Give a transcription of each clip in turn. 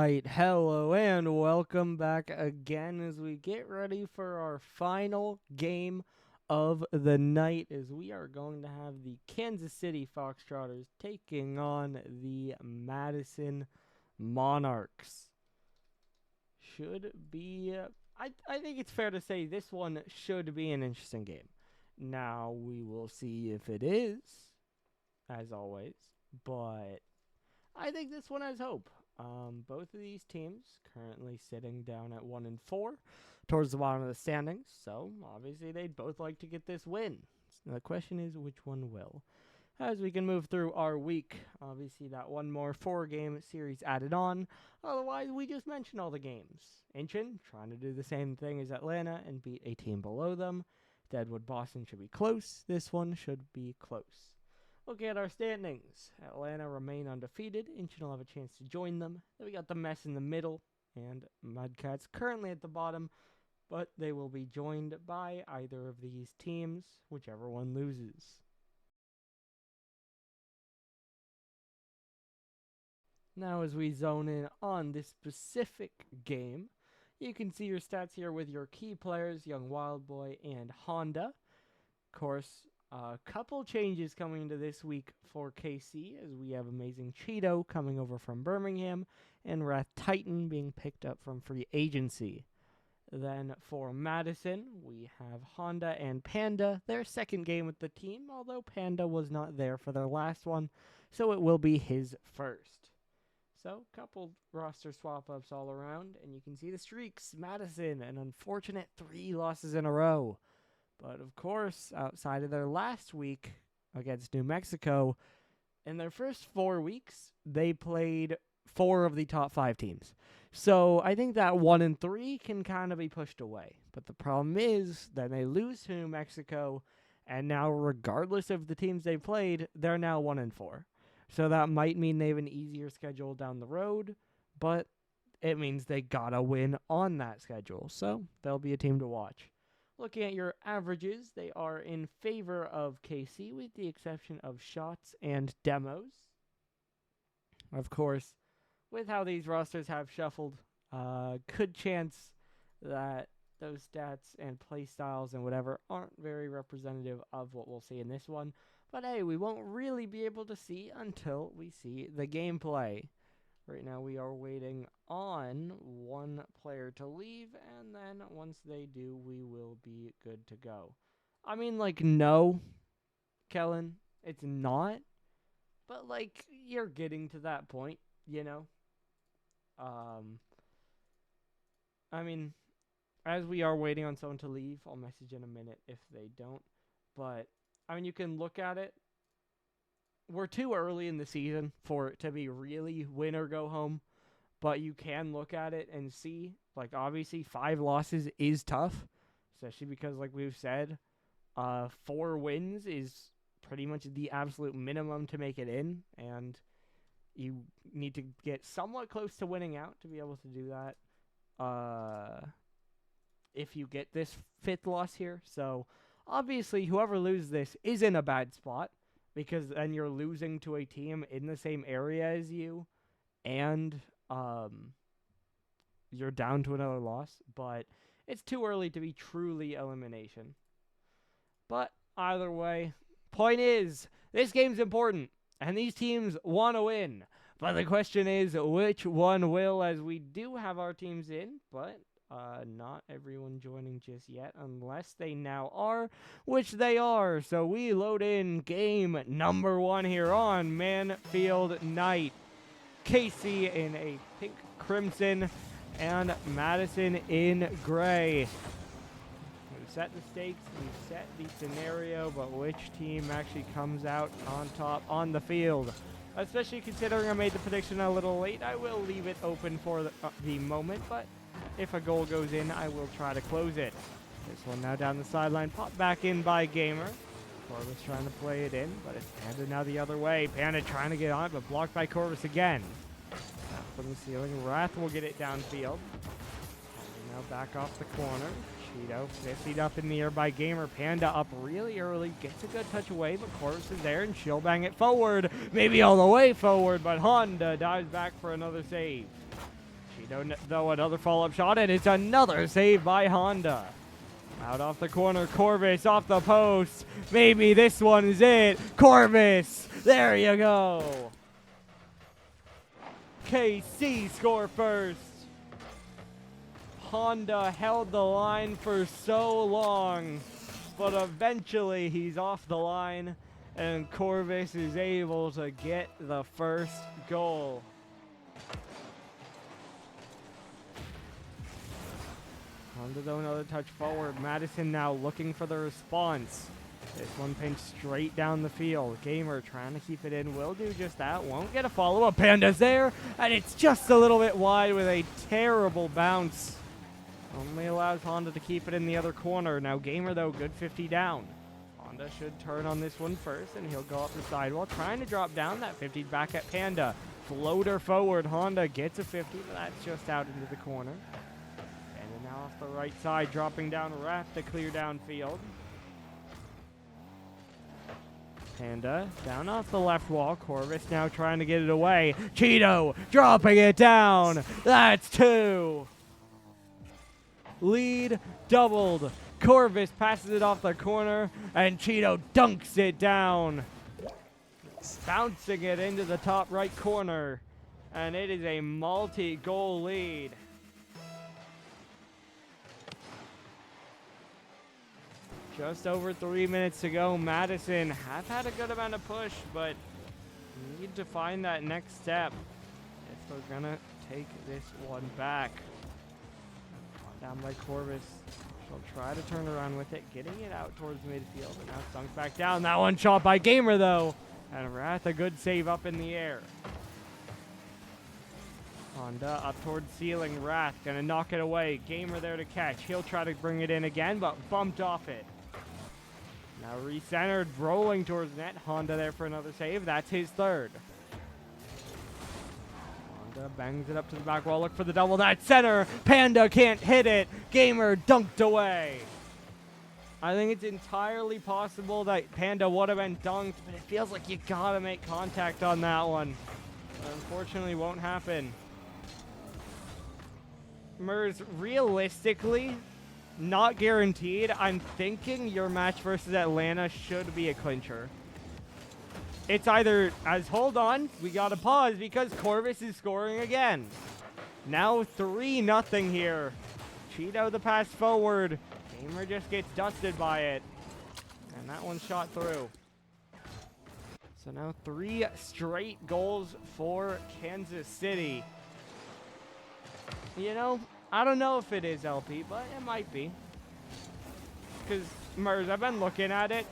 Alright, hello and welcome back again as we get ready for our final game of the night, as we are going to have the Kansas City Foxtrotters taking on the Madison Monarchs. Should be, I think it's fair to say this one should be an interesting game. Now, we will see if it is, as always, but I think this one has hope. Both of these teams currently sitting down at 1-4 towards the bottom of the standings, so obviously they'd both like to get this win. So the question is which one will. As we can move through our week, obviously that one more 4-game series added on. Otherwise, we just mentioned all the games. Inchin trying to do the same thing as Atlanta and beat a team below them. Deadwood Boston should be close. This one should be close. Looking at our standings, Atlanta remain undefeated. Inchin will have a chance to join them. Then we got the mess in the middle, and Mudcats currently at the bottom, but they will be joined by either of these teams, whichever one loses. Now as we zone in on this specific game, you can see your stats here with your key players, Young Wildboy and Honda. Of course, a couple changes coming into this week for KC, as we have Amazing Cheeto coming over from Birmingham and Wrath Titan being picked up from free agency. Then for Madison, we have Honda and Panda, their second game with the team, although Panda was not there for their last one, so it will be his first. So, couple roster swap-ups all around, and you can see the streaks. Madison, an unfortunate 3 losses in a row. But, of course, outside of their last week against New Mexico, in their first 4 weeks, they played 4 of the top 5 teams. So, I think that 1-3 can kind of be pushed away. But the problem is that they lose to New Mexico, and now, regardless of the teams they played, they're now 1-4. So that might mean they have an easier schedule down the road, but it means they gotta win on that schedule. So they'll be a team to watch. Looking at your averages, they are in favor of KC with the exception of shots and demos. Of course, with how these rosters have shuffled, good chance that those stats and play styles and whatever aren't very representative of what we'll see in this one. But hey, we won't really be able to see until we see the gameplay. Right now we are waiting on one player to leave, and then once they do, we will be good to go. I mean, like, no, Kellen, it's not. But, like, you're getting to that point, you know? I mean, as we are waiting on someone to leave, I'll message in a minute if they don't. But I mean, you can look at it. We're too early in the season for it to be really win or go home. But you can look at it and see, like, obviously 5 losses is tough. Especially because, like we've said, 4 wins is pretty much the absolute minimum to make it in. And you need to get somewhat close to winning out to be able to do that. If you get this 5th loss here. So obviously, whoever loses this is in a bad spot, because then you're losing to a team in the same area as you, and you're down to another loss. But it's too early to be truly elimination. But either way, point is, this game's important, and these teams want to win. But the question is, which one will, as we do have our teams in, but not everyone joining just yet, unless they now are, which they are. So we load in game number 1 here on Manfield Night. KC in a pink crimson and Madison in gray. We've set the stakes, we've set the scenario, but which team actually comes out on top on the field? Especially considering I made the prediction a little late, I will leave it open for the moment, but if a goal goes in, I will try to close it. This one now down the sideline, popped back in by Gamer. Corvus trying to play it in, but it's Panda now the other way. Panda trying to get on it, but blocked by Corvus again. Now from the ceiling, Wrath will get it downfield. Now back off the corner. Cheeto 50'd up in the air by Gamer. Panda up really early, gets a good touch away, but Corvus is there, and she'll bang it forward. Maybe all the way forward, but Honda dives back for another save. Cheeto, though, another follow-up shot, and it's another save by Honda. Out off the corner, Corvus off the post. Maybe this one is it. Corvus, there you go. KC score first. Honda held the line for so long, but eventually he's off the line, and Corvus is able to get the first goal. Honda, though, another touch forward. Madison now looking for the response. This one pinned straight down the field. Gamer trying to keep it in. Will do just that. Won't get a follow-up. Panda's there, and it's just a little bit wide with a terrible bounce. Only allows Honda to keep it in the other corner. Now Gamer, though, good 50 down. Honda should turn on this one first, and he'll go up the sidewall, trying to drop down that 50 back at Panda. Floater forward. Honda gets a 50, but that's just out into the corner. And now off the right side, dropping down Wrath to clear downfield. Panda down off the left wall. Corvus now trying to get it away. Cheeto dropping it down. That's 2. Lead doubled. Corvus passes it off the corner, and Cheeto dunks it down, bouncing it into the top right corner, and it is a multi-goal lead. Just over 3 minutes to go. Madison have had a good amount of push, but need to find that next step if they're gonna take this one back. Down by Corvus. She'll try to turn around with it, getting it out towards midfield, and now sunk back down. That one shot by Gamer, though. And Wrath, a good save up in the air. Honda up towards ceiling. Wrath gonna knock it away. Gamer there to catch. He'll try to bring it in again, but bumped off it. Now recentered, rolling towards net. Honda there for another save. That's his third. Bangs it up to the back wall. Look for the double. That center. Panda can't hit it. Gamer dunked away. I think it's entirely possible that Panda would have been dunked, but it feels like you gotta make contact on that one. But unfortunately, won't happen. Mers, realistically, not guaranteed. I'm thinking your match versus Atlanta should be a clincher. It's either, hold on, we gotta pause because Corvus is scoring again. Now 3-0 here. Cheeto the pass forward. Gamer just gets dusted by it. And that one shot through. So now 3 straight goals for Kansas City. You know, I don't know if it is LP, but it might be. Because, Mers, I've been looking at it.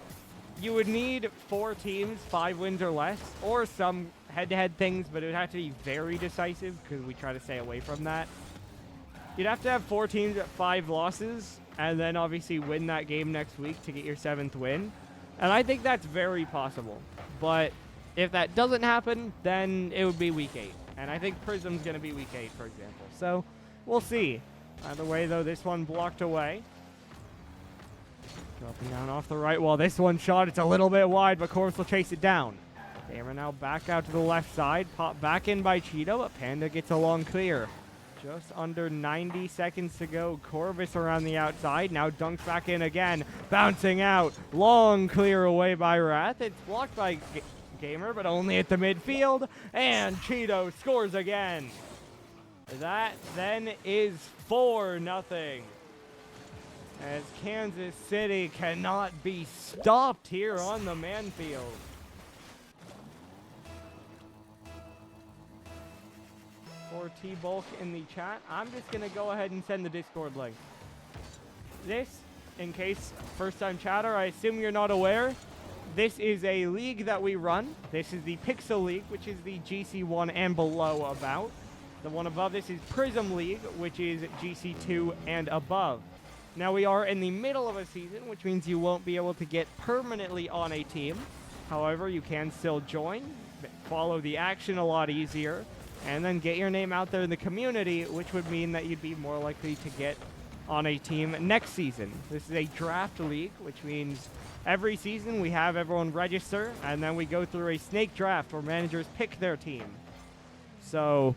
You would need 4 teams, 5 wins or less, or some head-to-head things, but it would have to be very decisive because we try to stay away from that. You'd have to have 4 teams at 5 losses, and then obviously win that game next week to get your 7th win. And I think that's very possible. But if that doesn't happen, then it would be week 8. And I think Prism's going to be week 8, for example. So we'll see. Either way, though, this one blocked away. Dropping down off the right wall. This one shot, it's a little bit wide, but Corvus will chase it down. Gamer now back out to the left side. Pop back in by Cheeto, but Panda gets a long clear. Just under 90 seconds to go. Corvus around the outside. Now dunks back in again. Bouncing out. Long clear away by Wrath. It's blocked by Gamer, but only at the midfield. And Cheeto scores again. That then is 4-0. As Kansas City cannot be stopped here on the Manfield. For T-Bulk in the chat, I'm just going to go ahead and send the Discord link. This, in case first-time chatter, I assume you're not aware, this is a league that we run. This is the Pixel League, which is the GC1 and below about. The one above this is Prism League, which is GC2 and above. Now we are in the middle of a season, which means you won't be able to get permanently on a team. However, you can still join, follow the action a lot easier, and then get your name out there in the community, which would mean that you'd be more likely to get on a team next season. This is a draft league, which means every season we have everyone register, and then we go through a snake draft where managers pick their team. So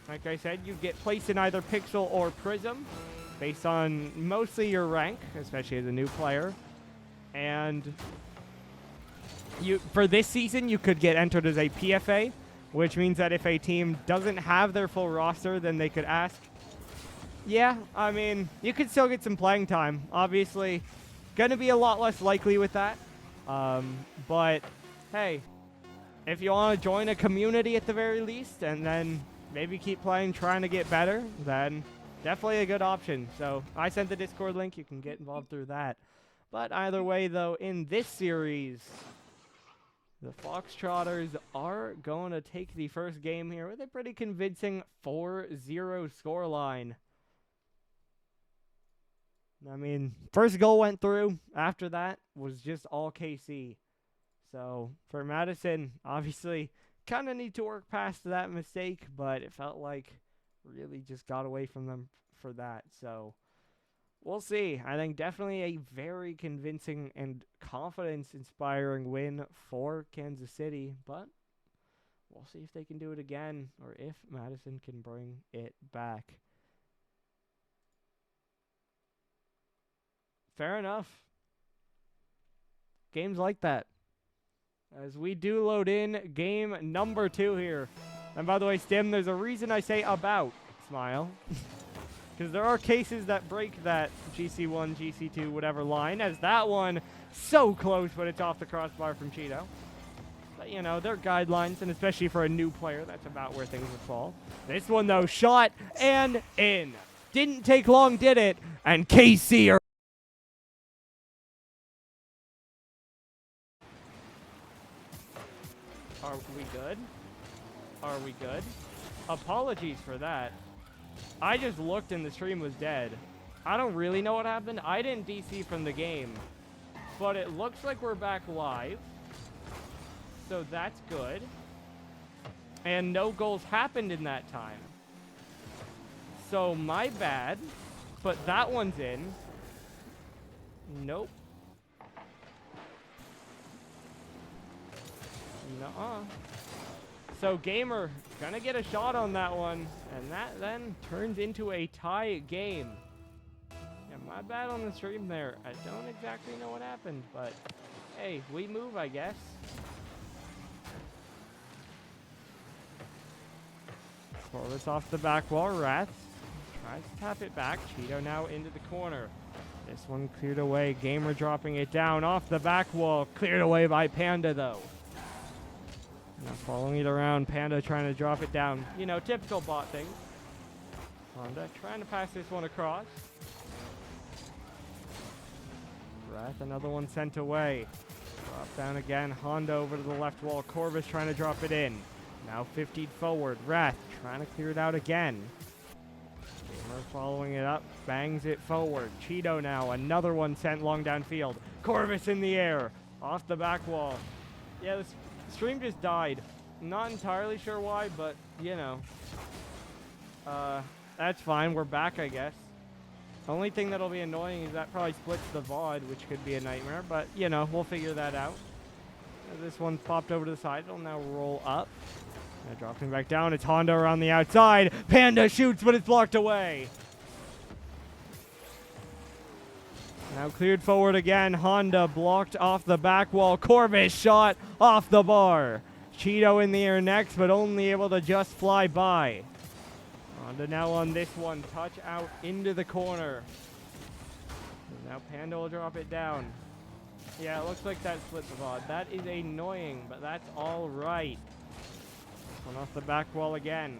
Like I said, you get placed in either Pixel or Prism based on mostly your rank, especially as a new player. And for this season, you could get entered as a PFA, which means that if a team doesn't have their full roster, then they could ask. Yeah, I mean, you could still get some playing time. Obviously, going to be a lot less likely with that. But, hey, if you want to join a community at the very least, and then maybe keep playing, trying to get better, then definitely a good option. So I sent the Discord link. You can get involved through that. But either way, though, in this series, the Foxtrotters are going to take the first game here with a pretty convincing 4-0 scoreline. I mean, first goal went through. After that was just all KC. So for Madison, obviously, kind of need to work past that mistake, but it felt like really just got away from them for that. So we'll see. I think definitely a very convincing and confidence-inspiring win for Kansas City, but we'll see if they can do it again or if Madison can bring it back. Fair enough. Games like that. As we do load in game number 2 here. And by the way, Stim, there's a reason I say about smile. Because there are cases that break that GC1, GC2, whatever line. As that one, so close, but it's off the crossbar from Cheeto. But, you know, they're guidelines, and especially for a new player, that's about where things would fall. This one, though, shot and in. Didn't take long, did it? And KC are... Are we good? Are we good? Apologies for that. I just looked and the stream was dead. I don't really know what happened. I didn't DC from the game. But it looks like we're back live. So that's good. And no goals happened in that time. So my bad. But that one's in. Nope. Nuh-uh. So Gamer gonna get a shot on that one, and that then turns into a tie game. Yeah, my bad on the stream there. I don't exactly know what happened, but hey, we move, I guess. Pull this off the back wall. Wrath tries to tap it back. Cheeto now into the corner. This one cleared away. Gamer dropping it down off the back wall. Cleared away by Panda, though. Now following it around, Panda trying to drop it down. You know, typical bot thing. Honda trying to pass this one across. Wrath, another one sent away. Drop down again. Honda over to the left wall. Corvus trying to drop it in. Now 50 forward. Wrath trying to clear it out again. Gamer following it up. Bangs it forward. Cheeto now. Another one sent long downfield. Corvus in the air. Off the back wall. Yeah, this stream just died. Not entirely sure why, but, you know. That's fine. We're back, I guess. Only thing that'll be annoying is that probably splits the VOD, which could be a nightmare. But, you know, we'll figure that out. This one popped over to the side. It'll now roll up. Now dropping back down. It's Honda around the outside. Panda shoots, but it's blocked away. Now cleared forward again. Honda blocked off the back wall. Corvus shot off the bar. Cheeto in the air next, but only able to just fly by. Honda now on this one. Touch out into the corner. And now Panda will drop it down. Yeah, it looks like that split the VOD. That is annoying, but that's all right. One off the back wall again.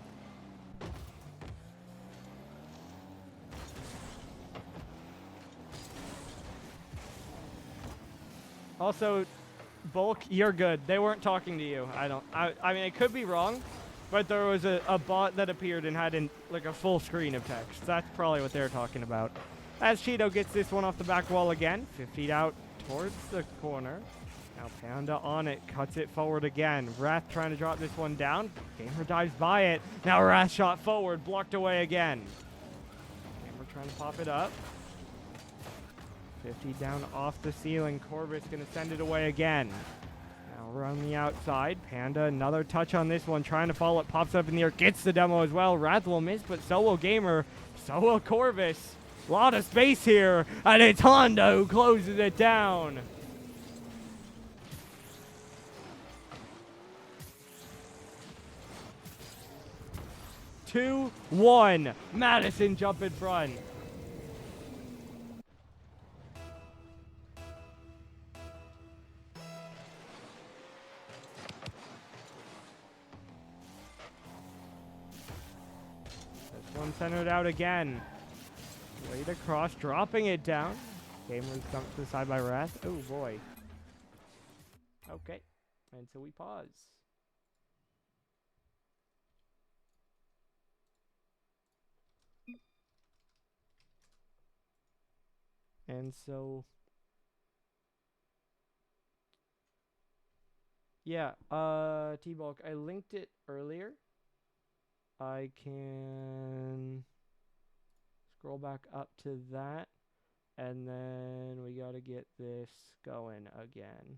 Also, Bulk, you're good. They weren't talking to you. I mean, it could be wrong, but there was a bot that appeared and had like a full screen of text. That's probably what they're talking about. As Cheeto gets this one off the back wall again. 50 feet out towards the corner. Now Panda on it. Cuts it forward again. Wrath trying to drop this one down. Gamer dives by it. Now Wrath shot forward. Blocked away again. Gamer trying to pop it up. 50 down off the ceiling. Corvus going to send it away again. Now Now around the outside. Panda, another touch on this one. Trying to follow it. Pops up in the air. Gets the demo as well. Wrath will miss, but so will Gamer. So will Corvus. A lot of space here. And it's Honda who closes it down. Two, one. Madison jump in front. This one centered out again. Laid across, dropping it down. Gamer dumped to the side by Wrath. Oh boy. Okay. And so we pause. And so, yeah, T-Bulk, I linked it earlier. I can scroll back up to that, and then we gotta get this going again.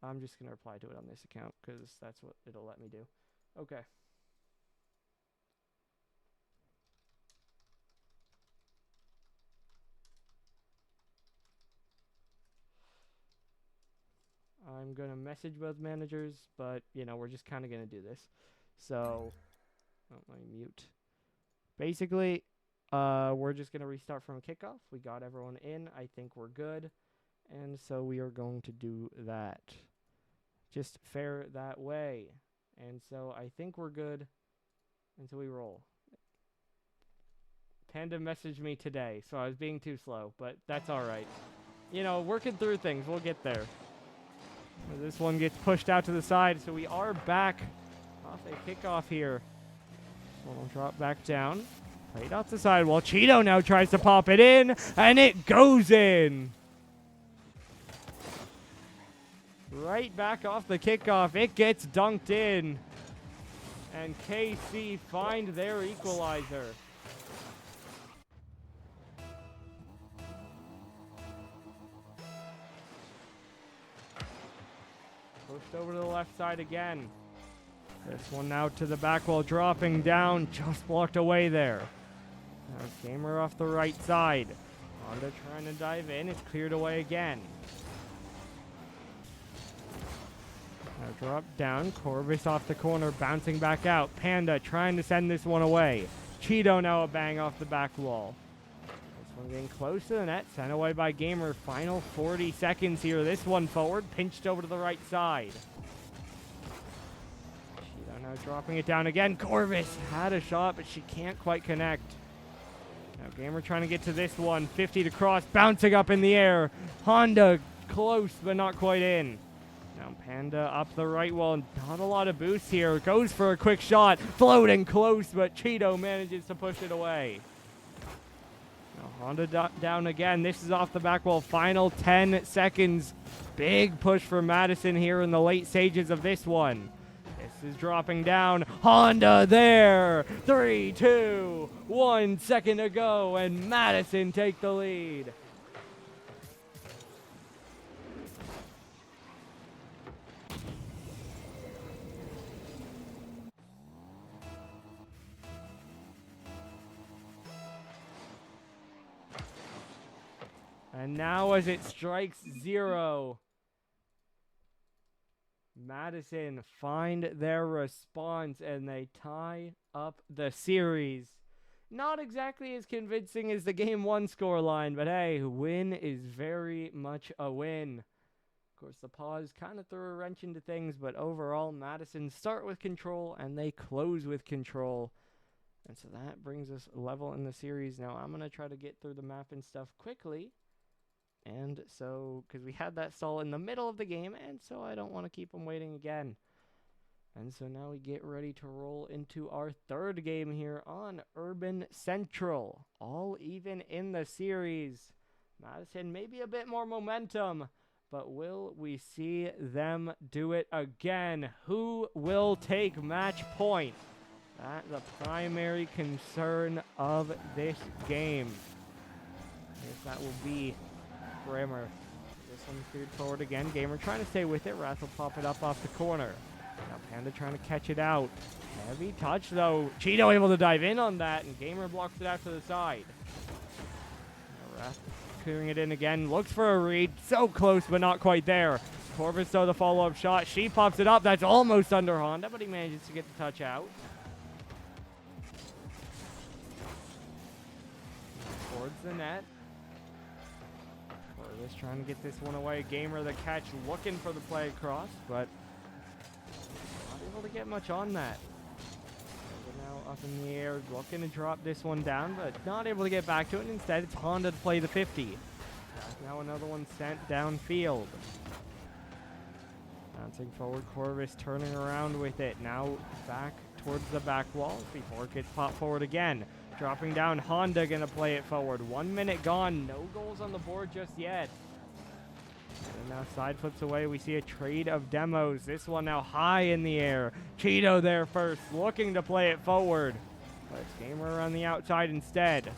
I'm just gonna reply to it on this account, because that's what it'll let me do. Okay. I'm going to message both managers, but, you know, we're just kind of going to do this. So, let me mute. Basically, we're just going to restart from kickoff. We got everyone in. I think we're good. And so we are going to do that. Just fair that way. And so I think we're good until we roll. Panda messaged me today, so I was being too slow, but that's all right. You know, working through things. We'll get there. This one gets pushed out to the side, so we are back off a kickoff here. We'll drop back down. Played off the side while Cheeto now tries to pop it in, and it goes in. Right back off the kickoff. It gets dunked in. And KC find their equalizer. Pushed over to the left side again. This one now to the back wall, dropping down. Just blocked away there. Now Gamer off the right side. Honda trying to dive in. It's cleared away again. Now drop down. Corvus off the corner, bouncing back out. Panda trying to send this one away. Cheeto now a bang off the back wall. This one getting close to the net. Sent away by Gamer. Final 40 seconds here. This one forward. Pinched over to the right side. Cheeto now dropping it down again. Corvus had a shot, but she can't quite connect. Now Gamer trying to get to this one. 50 to cross. Bouncing up in the air. Honda close, but not quite in. Now Panda up the right wall. Not a lot of boost here. Goes for a quick shot. Floating close, but Cheeto manages to push it away. Now Honda down again. This is off the back wall. Final 10 seconds. Big push for Madison here in the late stages of this one. This is dropping down. Honda there. 3, 2, 1 second to go. And Madison take the lead. And now as it strikes 0, Madison find their response and they tie up the series. Not exactly as convincing as the Game 1 scoreline, but hey, win is very much a win. Of course, the pause kind of threw a wrench into things, but overall, Madison start with control and they close with control. And so that brings us level in the series. Now, I'm going to try to get through the map and stuff quickly. And so, because we had that stall in the middle of the game, and so I don't want to keep them waiting again. And so now we get ready to roll into our third game here on Urban Central. All even in the series. Madison maybe a bit more momentum, but will we see them do it again? Who will take match point? That's the primary concern of this game. I guess that will be Brimmer. This one cleared forward again. Gamer trying to stay with it. Wrath will pop it up off the corner. Now Panda trying to catch it out. Heavy touch though. Cheeto able to dive in on that, and Gamer blocks it out to the side. Now Wrath clearing it in again. Looks for a read. So close, but not quite there. Corvus though the follow-up shot. She pops it up. That's almost under Honda, but he manages to get the touch out. Towards the net. Corvus trying to get this one away. Gamer the catch, looking for the play across, but not able to get much on that. Now up in the air, looking to drop this one down, but not able to get back to it. Instead, it's Honda to play the 50. Now another one sent downfield. Bouncing forward, Corvus turning around with it. Now back towards the back wall before it gets popped forward again. Dropping down, Honda gonna play it forward. 1 minute gone, no goals on the board just yet. And now side flips away, we see a trade of demos. This one now high in the air. Cheeto there first, looking to play it forward. But it's Gamer on the outside instead.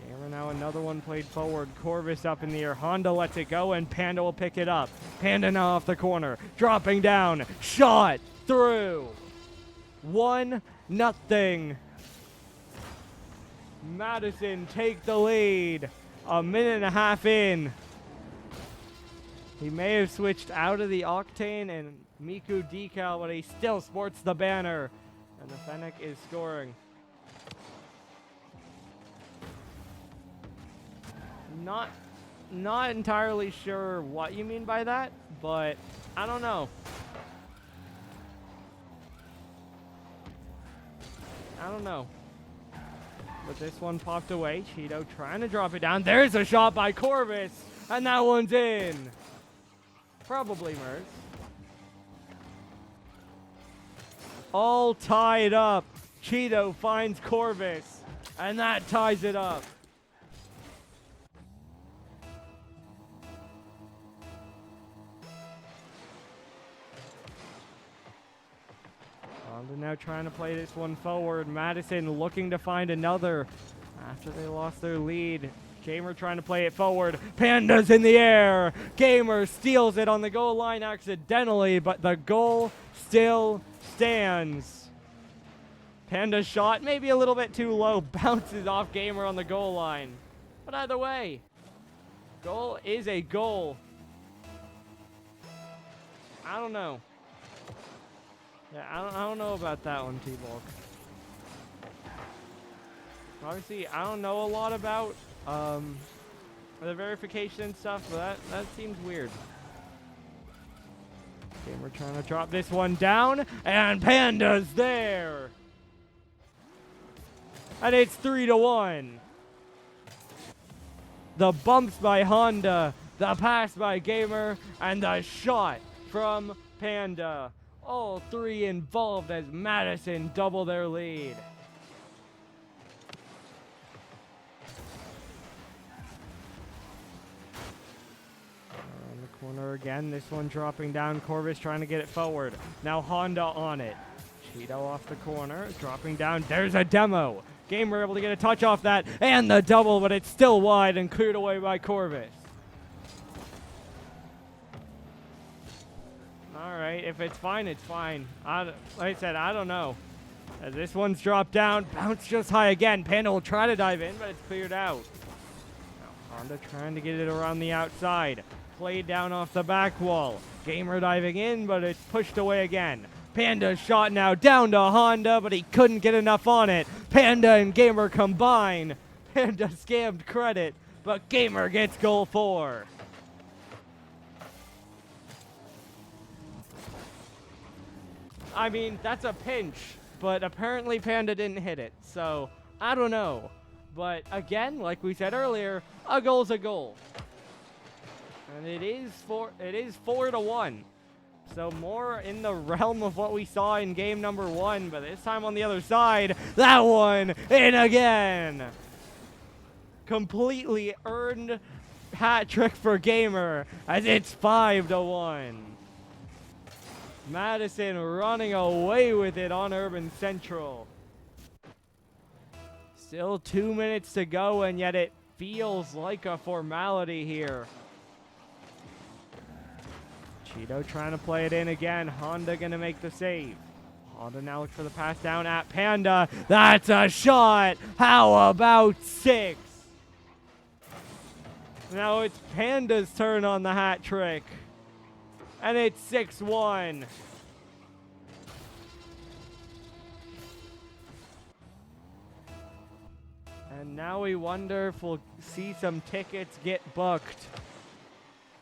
Gamer now another one played forward. Corvus up in the air. Honda lets it go, and Panda will pick it up. Panda now off the corner. Dropping down. Shot through. 1-0. Madison take the lead. A minute and a half in. He may have switched out of the Octane and Miku decal, but he still sports the banner. And the Fennec is scoring. Not entirely sure what you mean by that, but I don't know. But this one popped away. Cheeto trying to drop it down. There's a shot by Corvus, and that one's in. Probably Merz. All tied up. Cheeto finds Corvus, and that ties it up. Honda now trying to play this one forward. Madison looking to find another after they lost their lead. Gamer trying to play it forward. Panda's in the air. Gamer steals it on the goal line accidentally, but the goal still stands. Panda's shot maybe a little bit too low. Bounces off Gamer on the goal line. But either way, goal is a goal. I don't know. Yeah, I don't know about that one, T-Bulk. Obviously, I don't know a lot about the verification and stuff, but that seems weird. Gamer trying to drop this one down, and Panda's there! And it's 3-1. The bumps by Honda, the pass by Gamer, and the shot from Panda. All three involved as Madison double their lead. In the corner again, this one dropping down. Corvus trying to get it forward. Now Honda on it. Cheeto off the corner, dropping down. There's a demo. Gamer able to get a touch off that, and the double, but it's still wide and cleared away by Corvus. Alright, if it's fine, it's fine. Like I said, I don't know. As this one's dropped down, bounce just high again. Panda will try to dive in, but it's cleared out. Now Honda trying to get it around the outside. Played down off the back wall. Gamer diving in, but it's pushed away again. Panda's shot now down to Honda, but he couldn't get enough on it. Panda and Gamer combine. Panda scammed credit, but Gamer gets goal 4. I mean, that's a pinch, but apparently Panda didn't hit it, so I don't know. But again, like we said earlier, a goal's a goal. And it is 4-1. So more in the realm of what we saw in game number 1, but this time on the other side, that one in again. Completely earned hat trick for Gamer as it's 5-1. Madison running away with it on Urban Central. Still 2 minutes to go, and yet it feels like a formality here. Cheeto trying to play it in again. Honda going to make the save. Honda now looks for the pass down at Panda. That's a shot. How about 6? Now it's Panda's turn on the hat trick. And it's 6-1. And now we wonder if we'll see some tickets get booked,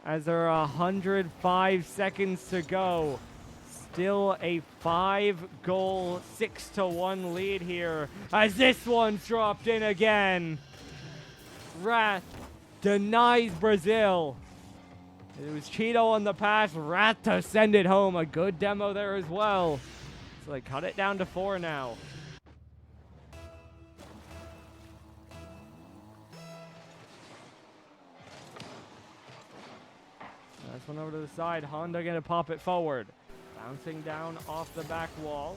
as there are 105 seconds to go. Still a 5-goal, 6-1 lead here, as this one's dropped in again. Wrath denies Brazil. It was Cheeto on the pass, Wrath to send it home. A good demo there as well. So they cut it down to 4 now. Nice one over to the side. Honda gonna pop it forward. Bouncing down off the back wall.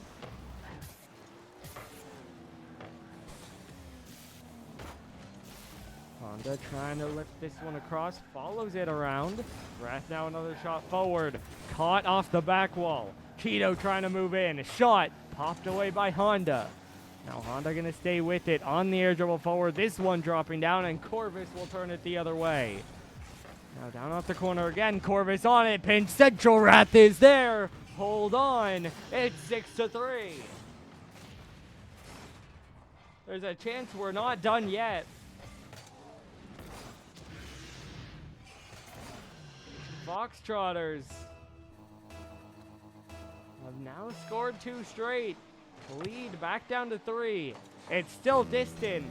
Honda trying to lift this one across. Follows it around. Wrath now another shot forward. Caught off the back wall. Cheeto trying to move in. Shot popped away by Honda. Now Honda gonna stay with it on the air dribble forward. This one dropping down, and Corvus will turn it the other way. Now down off the corner again. Corvus on it. Pinch central. Wrath is there. Hold on. It's 6-3. There's a chance we're not done yet. Foxtrotters have now scored 2 straight. Lead back down to 3. It's still distant,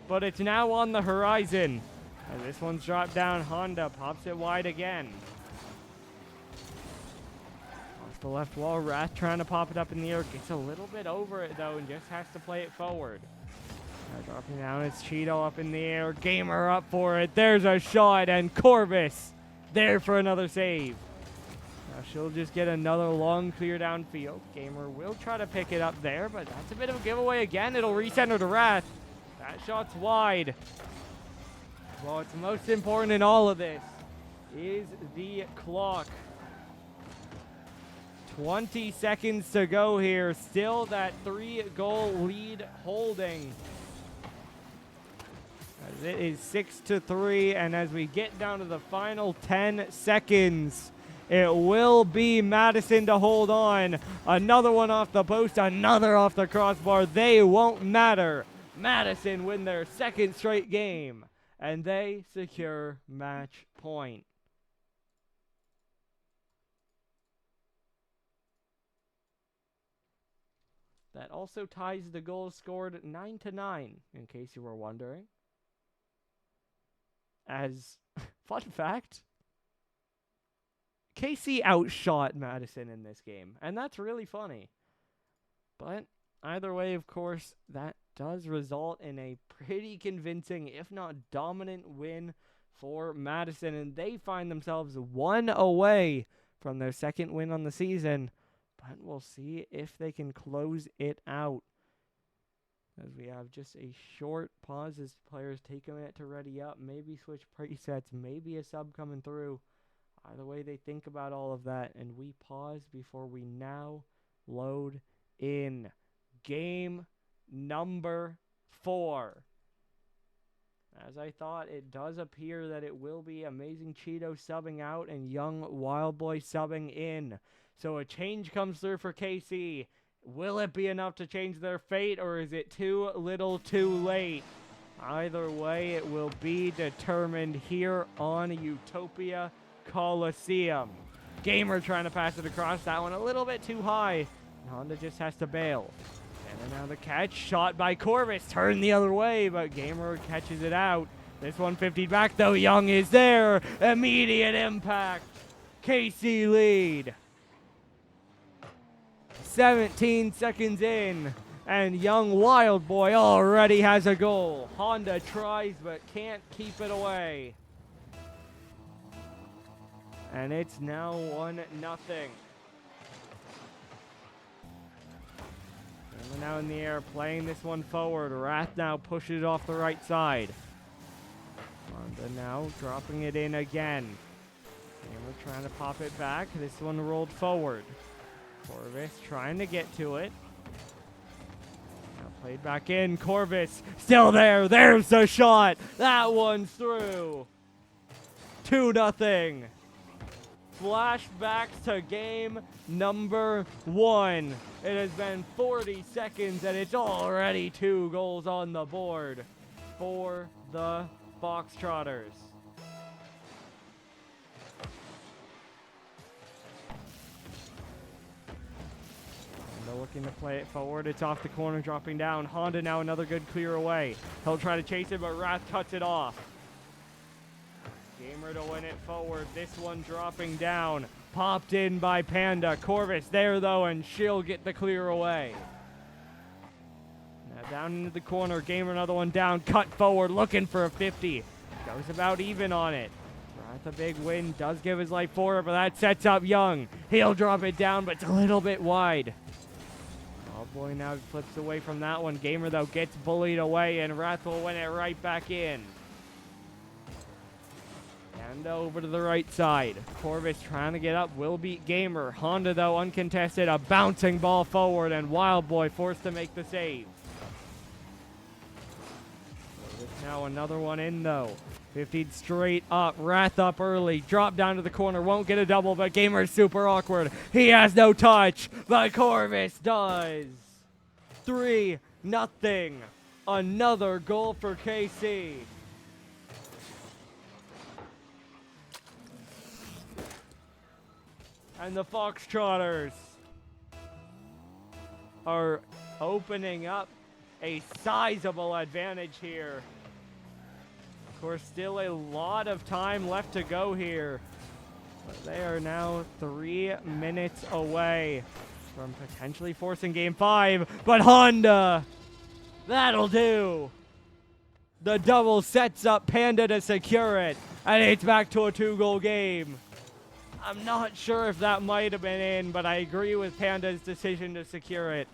but it's now on the horizon. And this one's dropped down. Honda pops it wide again. Off the left wall. Wrath trying to pop it up in the air. Gets a little bit over it, though, and just has to play it forward. Now dropping down. It's Cheeto up in the air. Gamer up for it. There's a shot, and Corvus there for another save. Now she'll just get another long clear downfield. Gamer will try to pick it up there, but that's a bit of a giveaway again. It'll recenter to Wrath. That shot's wide. What's most important in all of this is the clock. 20 seconds to go here. Still that 3-goal lead holding. As it is 6-3, and as we get down to the final 10 seconds, it will be Madison to hold on. Another one off the post, another off the crossbar. They won't matter. Madison win their 2nd straight game, and they secure match point. That also ties the goals scored 9-9, in case you were wondering. As, fun fact, KC outshot Madison in this game, and that's really funny. But either way, of course, that does result in a pretty convincing, if not dominant, win for Madison, and they find themselves 1 away from their 2nd win on the season. But we'll see if they can close it out, as we have just a short pause as players take a minute to ready up, maybe switch presets, maybe a sub coming through. Either way, they think about all of that, and we pause before we now load in game number 4. As I thought, it does appear that it will be Amazing Cheeto subbing out and Young Wild Boy subbing in. So a change comes through for KC. Will it be enough to change their fate, or is it too little too late? Either way, it will be determined here on Utopia Coliseum. Gamer trying to pass it across. That one a little bit too high. Honda just has to bail. And then now the catch. Shot by Corvus. Turned the other way, but Gamer catches it out. This one 50 back, though. Young is there. Immediate impact. KC lead. 17 seconds in, and Young Wild Boy already has a goal. Honda tries but can't keep it away. And it's now 1-0. And now in the air, playing this one forward. Wrath now pushes it off the right side. Honda now dropping it in again. Gamer trying to pop it back. This one rolled forward. Corvus trying to get to it. Now played back in. Corvus still there. There's the shot. That one's through. 2-0. Flashbacks to game number 1. It has been 40 seconds and it's already 2 goals on the board for the Foxtrotters. Honda looking to play it forward. It's off the corner, dropping down. Honda now another good clear away. He'll try to chase it, but Wrath cuts it off. Gamer to win it forward. This one dropping down. Popped in by Panda. Corvus there, though, and she'll get the clear away. Now down into the corner. Gamer another one down. Cut forward, looking for a 50. Goes about even on it. Wrath a big win. Does give his life for it, but that sets up Young. He'll drop it down, but it's a little bit wide. Oh boy, now flips away from that one. Gamer, though, gets bullied away, and Wrath will win it right back in. And over to the right side. Corvus trying to get up. Will beat Gamer. Honda, though, uncontested. A bouncing ball forward, and Wildboy forced to make the save. Now another one in, though. 50 straight up. Wrath up early. Drop down to the corner. Won't get a double, but Gamer's super awkward. He has no touch, but Corvus does. 3-0. Another goal for KC. And the Foxtrotters are opening up a sizable advantage here. Of course, still a lot of time left to go here. But they are now 3 minutes away from potentially forcing Game 5. But Honda, that'll do. The double sets up Panda to secure it. And it's back to a 2-goal game. I'm not sure if that might have been in, but I agree with Panda's decision to secure it.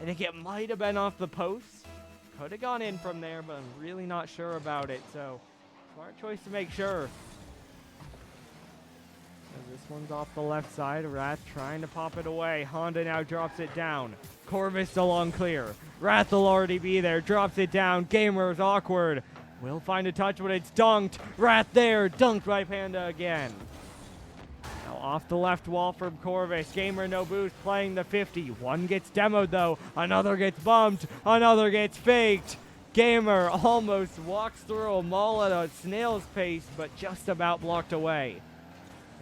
I think it might have been off the post. Could have gone in from there, but I'm really not sure about it. So, smart choice to make sure. And this one's off the left side. Wrath trying to pop it away. Honda now drops it down. Corvus still on clear. Wrath will already be there. Drops it down. Gamer's awkward. Will find a touch, but it's dunked. Wrath there. Dunked by Panda again. Now off the left wall from Corvus. Gamer no boost playing the 50. One gets demoed though. Another gets bumped. Another gets faked. Gamer almost walks through a mall at a snail's pace, but just about blocked away.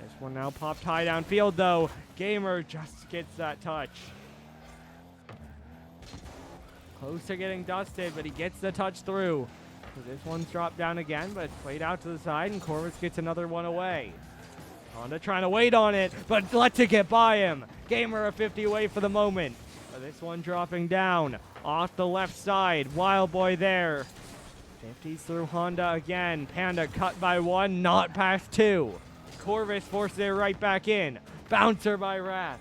This one now popped high downfield though. Gamer just gets that touch. Close to getting dusted, but he gets the touch through. So this one's dropped down again, but it's played out to the side, and Corvus gets another one away. Honda trying to wait on it, but lets it get by him. Gamer a 50 away for the moment. But this one dropping down off the left side. Wildboy there. 50s through Honda again. Panda cut by 1, not past 2. Corvus forces it right back in. Bouncer by Wrath.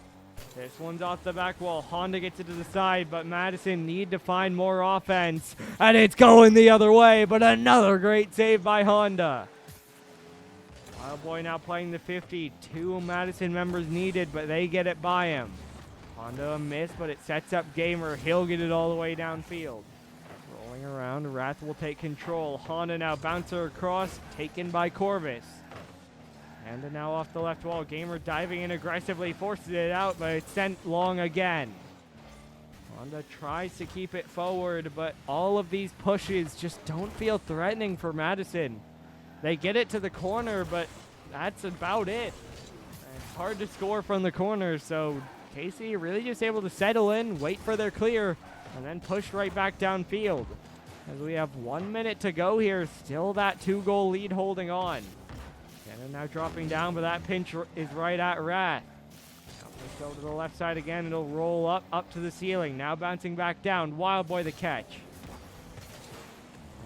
This one's off the back wall. Honda gets it to the side, but Madison need to find more offense. And it's going the other way, but another great save by Honda. Wildboy now playing the 50. 2 Madison members needed, but they get it by him. Honda a miss, but it sets up Gamer. He'll get it all the way downfield. Rolling around, Wrath will take control. Honda now bouncer across, taken by Corvus. Honda now off the left wall. Gamer diving in aggressively, forces it out, but it's sent long again. Honda tries to keep it forward, but all of these pushes just don't feel threatening for Madison. They get it to the corner, but that's about it. It's hard to score from the corner, so KC really just able to settle in, wait for their clear, and then push right back downfield. As we have 1 minute to go here, still that 2-goal lead holding on. Cannon now dropping down, but that pinch is right at Wrath. Let's go to the left side again. It'll roll up to the ceiling. Now bouncing back down. Wildboy the catch.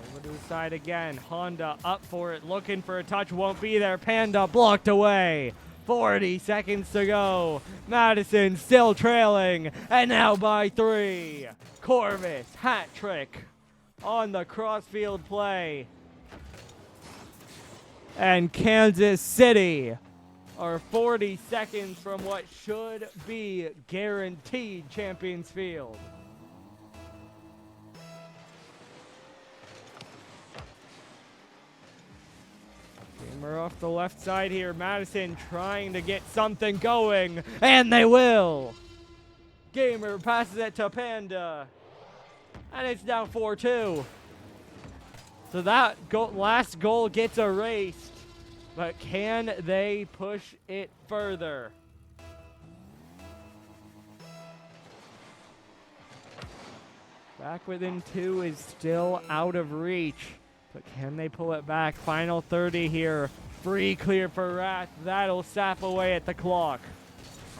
Over to the side again. Honda up for it, looking for a touch. Won't be there. Panda blocked away. 40 seconds to go. Madison still trailing, and now by 3. Corvus hat trick on the crossfield play. And Kansas City are 40 seconds from what should be guaranteed Champions Field. Gamer off the left side here. Madison trying to get something going, and they will. Gamer passes it to Panda, and it's now 4-2. So that last goal gets erased, but can they push it further? Back within 2 is still out of reach. But can they pull it back? Final 30 here. Free clear for Wrath. That'll sap away at the clock.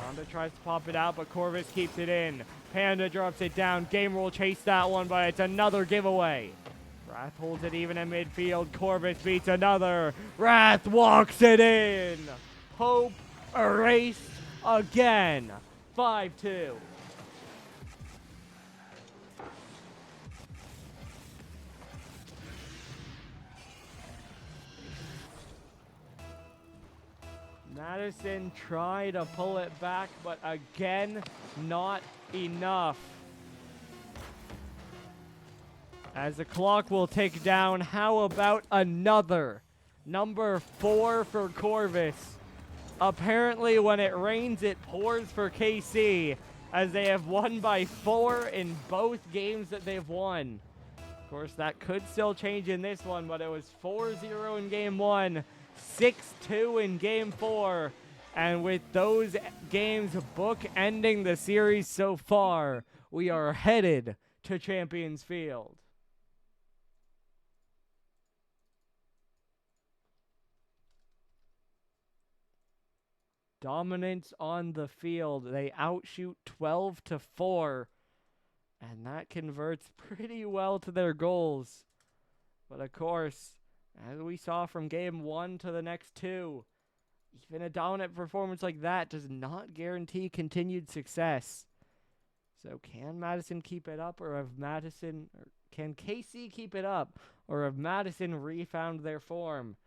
Honda tries to pop it out, but Corvus keeps it in. Panda drops it down. Gamer will chase that one, but it's another giveaway. Wrath holds it even in midfield. Corvus beats another. Wrath walks it in. Hope erased again. 5-2. Madison tried to pull it back, but again, not enough. As the clock will tick down, how about another? Number 4 for Corvus. Apparently, when it rains, it pours for KC, as they have won by 4 in both games that they've won. Of course, that could still change in this one, but it was 4-0 in Game 1. 6-2 in Game 4, and with those games bookending the series so far, we are headed to Champions Field. Dominance on the field. They outshoot 12-4, and that converts pretty well to their goals. But of course, as we saw from Game 1 to the next 2, even a dominant performance like that does not guarantee continued success. So can Madison keep it up, or can KC keep it up, or have Madison refound their form?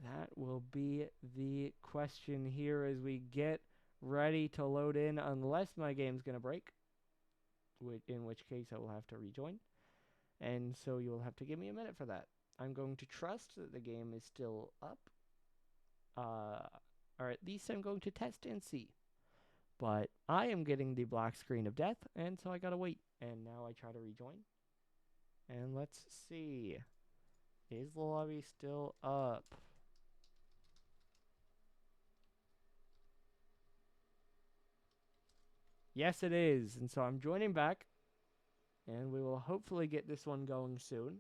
That will be the question here as we get ready to load in, unless my game's going to break, in which case I will have to rejoin. And so you'll have to give me a minute for that. I'm going to trust that the game is still up. Or at least I'm going to test and see. But I am getting the black screen of death, and so I gotta wait. And now I try to rejoin. And let's see. Is the lobby still up? Yes, it is. And so I'm joining back. And we will hopefully get this one going soon,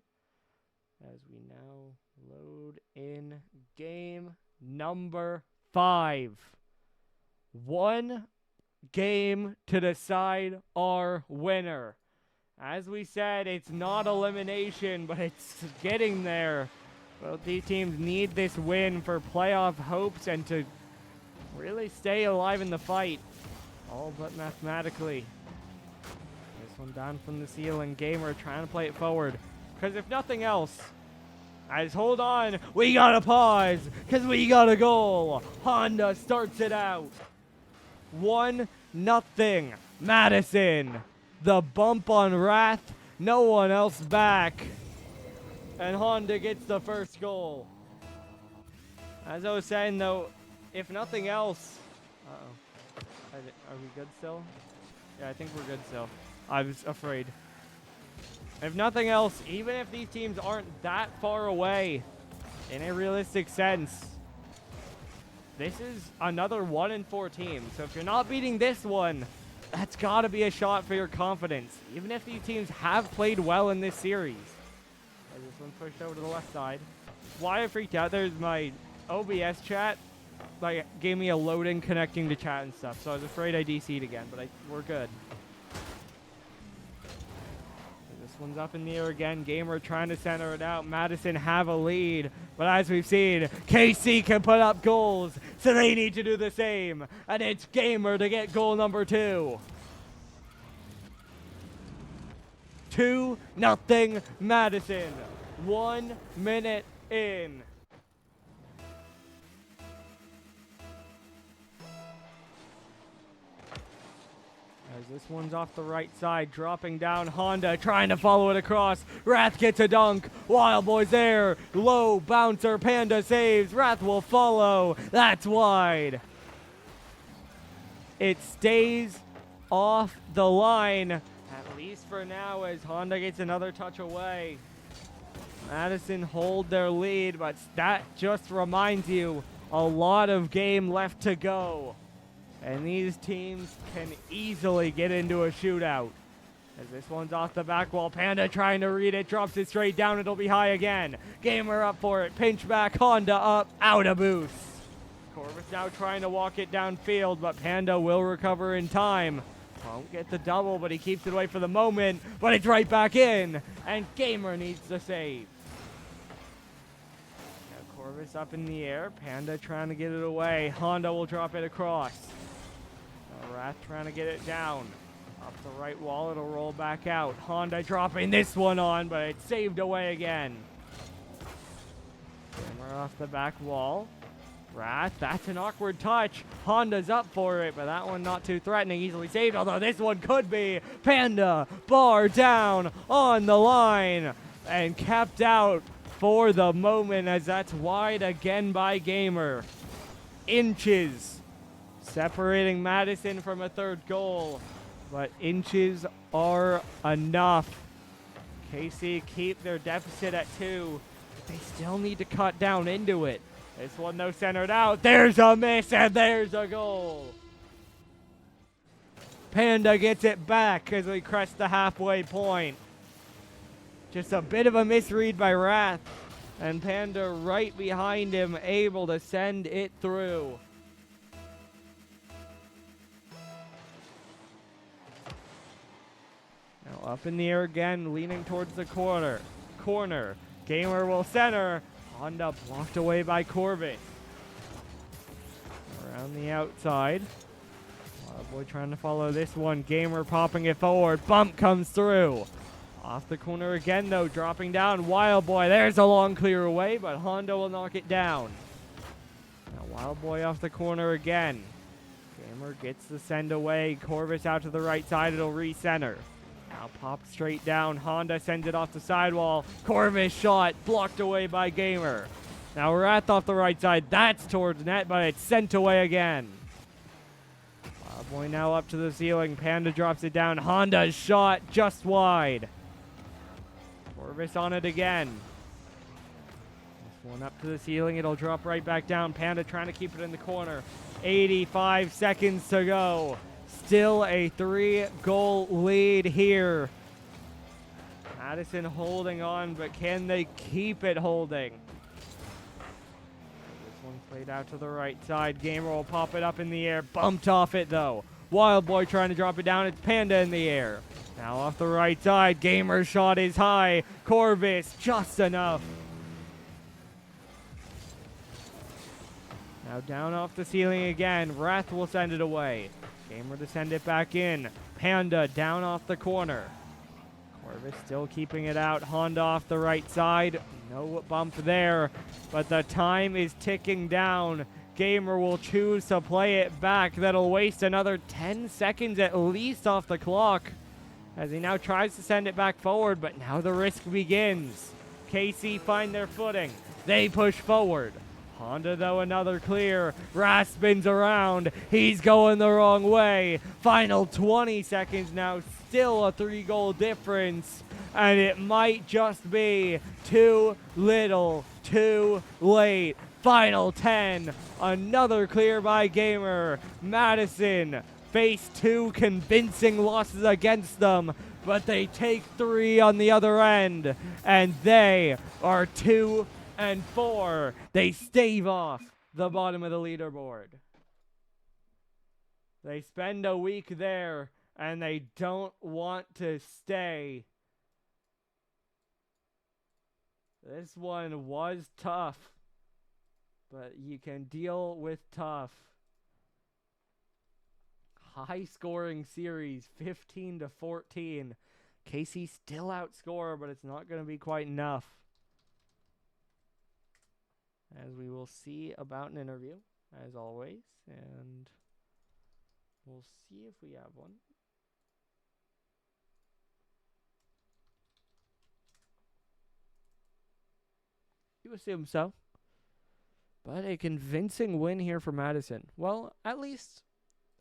as we now load in game number 5. 1 game to decide our winner. As we said, it's not elimination, but it's getting there. Both these teams need this win for playoff hopes and to really stay alive in the fight. All but mathematically. This one down from the ceiling. Gamer trying to play it forward. Because if nothing else, hold on, we gotta pause, because we got a goal. Honda starts it out. 1-0, Madison. The bump on Wrath, no one else back. And Honda gets the first goal. As I was saying, though, if nothing else... Uh-oh. Are we good still? Yeah, I think we're good still. I was afraid. If nothing else, even if these teams aren't that far away, in a realistic sense, this is another 1-4 team. So if you're not beating this one, that's got to be a shot for your confidence, even if these teams have played well in this series. This one pushed over to the left side. Why I freaked out, there's my OBS chat. Like, gave me a loading connecting to chat and stuff, so I was afraid I DC'd again, but we're good. This one's up in the air again. Gamer trying to center it out. Madison have a lead, but as we've seen, KC can put up goals, so they need to do the same. And it's Gamer to get goal number 2. 2-0 Madison. 1 minute in. As this one's off the right side, dropping down. Honda trying to follow it across. Wrath gets a dunk. Wild Boy's there. Low bouncer. Panda saves. Wrath will follow. That's wide. It stays off the line, at least for now, as Honda gets another touch away. Madison hold their lead, but that just reminds you a lot of game left to go. And these teams can easily get into a shootout. As this one's off the back wall, Panda trying to read it, drops it straight down, it'll be high again. Gamer up for it, pinch back, Honda up, out of boost. Corvus now trying to walk it downfield, but Panda will recover in time. Won't get the double, but he keeps it away for the moment, but it's right back in, and Gamer needs the save. Now Corvus up in the air, Panda trying to get it away, Honda will drop it across. Wrath trying to get it down. Up the right wall, it'll roll back out. Honda dropping this one on, but it's saved away again. Gamer off the back wall. Wrath, that's an awkward touch. Honda's up for it, but that one not too threatening. Easily saved, although this one could be. Panda, bar down on the line, and kept out for the moment, as that's wide again by Gamer. Inches separating Madison from a third goal, but inches are enough. KC keep their deficit at 2, but they still need to cut down into it. This one though centered out, there's a miss and there's a goal. Panda gets it back as we crest the halfway point. Just a bit of a misread by Wrath, and Panda right behind him, able to send it through. Now up in the air again, leaning towards the corner. Gamer will center. Honda blocked away by Corbett. Around the outside. Wild Boy trying to follow this one. Gamer popping it forward. Bump comes through. Off the corner again though, dropping down. Wild Boy, there's a long clear away, but Honda will knock it down. Now Wild Boy off the corner again. Gamer gets the send away. Corvus out to the right side, it'll re-center. Now popped straight down. Honda sends it off the sidewall. Corvus shot blocked away by Gamer. Now Wrath off the right side. That's towards net, but it's sent away again. Wild Boy now up to the ceiling. Panda drops it down. Honda's shot just wide. Corvus on it again. This one up to the ceiling. It'll drop right back down. Panda trying to keep it in the corner. 85 seconds to go. Still a 3-goal lead here. Madison holding on, but can they keep it holding? This one's played out to the right side. Gamer will pop it up in the air. Bumped off it though. Wild Boy trying to drop it down. It's Panda in the air. Now off the right side. Gamer's shot is high. Corvus just enough. Now down off the ceiling again. Wrath will send it away. Gamer to send it back in. Panda down off the corner. Corvus still keeping it out. Honda off the right side. No bump there, but the time is ticking down. Gamer will choose to play it back. That'll waste another 10 seconds at least off the clock, as he now tries to send it back forward, but now the risk begins. KC find their footing. They push forward. Honda, though, another clear. Wrath spins around. He's going the wrong way. Final 20 seconds now. Still a 3-goal difference. And it might just be too little, too late. Final 10. Another clear by Gamer. Madison face 2 convincing losses against them, but they take 3 on the other end. And they are 2-4. They stave off the bottom of the leaderboard. They spend a week there, and they don't want to stay. This one was tough, but you can deal with tough. High-scoring series, 15-14. KC still outscore, but it's not going to be quite enough. As we will see about an interview, as always, and we'll see if we have one. You assume so. But a convincing win here for Madison. Well, at least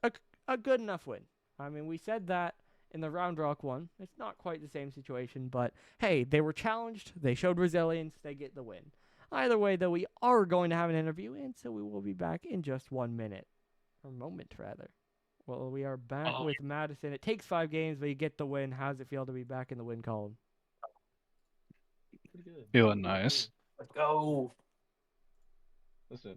a, a good enough win. I mean, we said that in the Round Rock one. It's not quite the same situation, but hey, they were challenged. They showed resilience. They get the win. Either way, though, we are going to have an interview, and so we will be back in just 1 minute. Or moment, rather. Well, we are back with Madison. It takes 5 games, but you get the win. How does it feel to be back in the win column? Pretty good. Feeling nice. Let's go. Listen,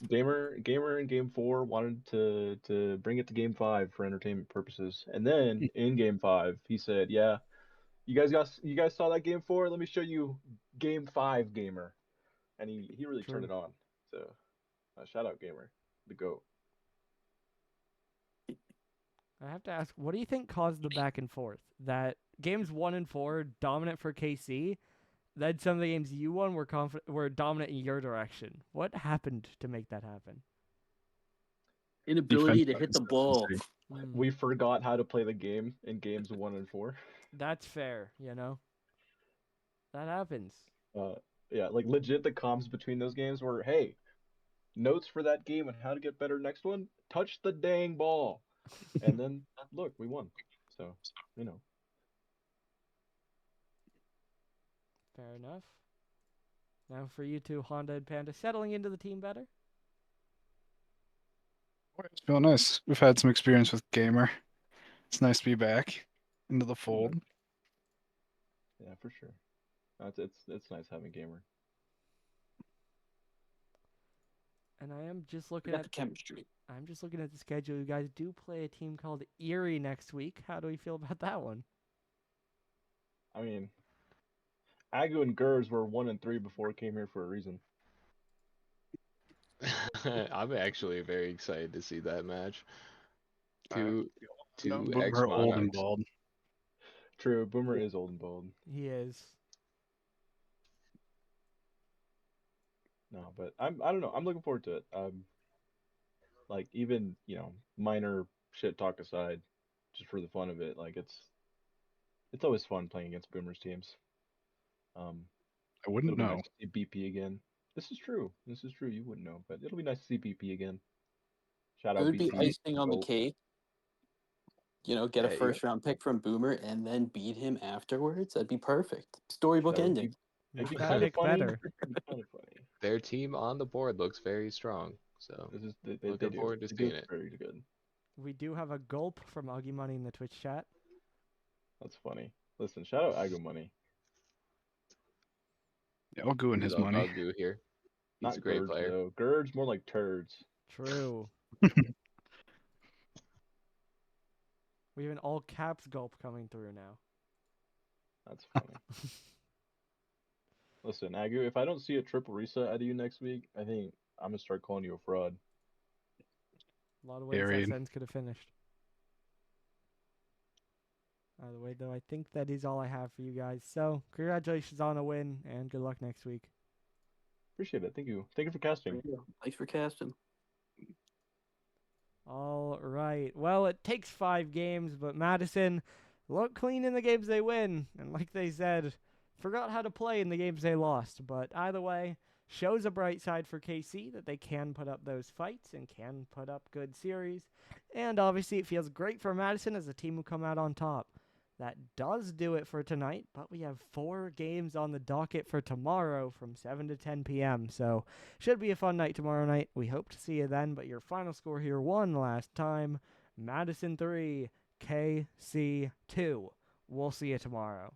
gamer in game 4 wanted to bring it to game 5 for entertainment purposes, and then in game 5 he said, "Yeah, you guys saw that game 4? Let me show you game 5, gamer." And he really turned it on. So, shout out gamer, the GOAT. I have to ask, what do you think caused the back and forth? That games 1 and 4 dominant for KC, then some of the games you won were dominant in your direction. What happened to make that happen? Inability to hit the ball. We forgot how to play the game in games 1 and 4. That's fair, you know? That happens. Yeah, like legit the comms between those games were, hey, notes for that game and how to get better next one, touch the dang ball. And then, look, we won. So, you know. Fair enough. Now for you two, Honda and Panda, settling into the team better? It's feel nice. We've had some experience with Gamer. It's nice to be back into the fold. Yeah, for sure. It's nice having Gamer. And I am just looking at the chemistry. I'm just looking at the schedule. You guys do play a team called Erie next week. How do we feel about that one? I mean, Agu and Gers were 1 and 3 before it came here for a reason. I'm actually very excited to see that match. Two Boomer old and bald. True, Boomer is old and bald. He is. No, but I don't know. I'm looking forward to it. Like even minor shit talk aside, just for the fun of it, like it's always fun playing against Boomer's teams. I wouldn't know. Nice to see BP again. This is true. You wouldn't know, but it'll be nice to see BP again. Shout out BP. It would be icing on the cake. Get a first-round pick from Boomer and then beat him afterwards. That'd be perfect. Storybook ending. It'd be kind of funny. Better. Their team on the board looks very strong, so looking forward to seeing it. Very good. We do have a gulp from Augie Money in the Twitch chat. That's funny. Listen, shout out Agu Money. Yeah, I'll go in his money. Agu here. He's a great player. Though. Gurds more like turds. True. We have an all caps gulp coming through now. That's funny. Listen, Agu, if I don't see a triple reset out of you next week, I think I'm gonna start calling you a fraud. A lot of ways that sentence could have finished. By the way, though, I think that is all I have for you guys. So, congratulations on a win, and good luck next week. Appreciate it. Thank you. Thank you for casting. Thanks for casting. All right. Well, it takes 5 games, but Madison looked clean in the games they win. And like they said, forgot how to play in the games they lost. But either way, shows a bright side for KC that they can put up those fights and can put up good series. And obviously, it feels great for Madison as a team who come out on top. That does do it for tonight, but we have 4 games on the docket for tomorrow from 7 to 10 p.m. So, should be a fun night tomorrow night. We hope to see you then, but your final score here one last time, Madison 3, KC 2. We'll see you tomorrow.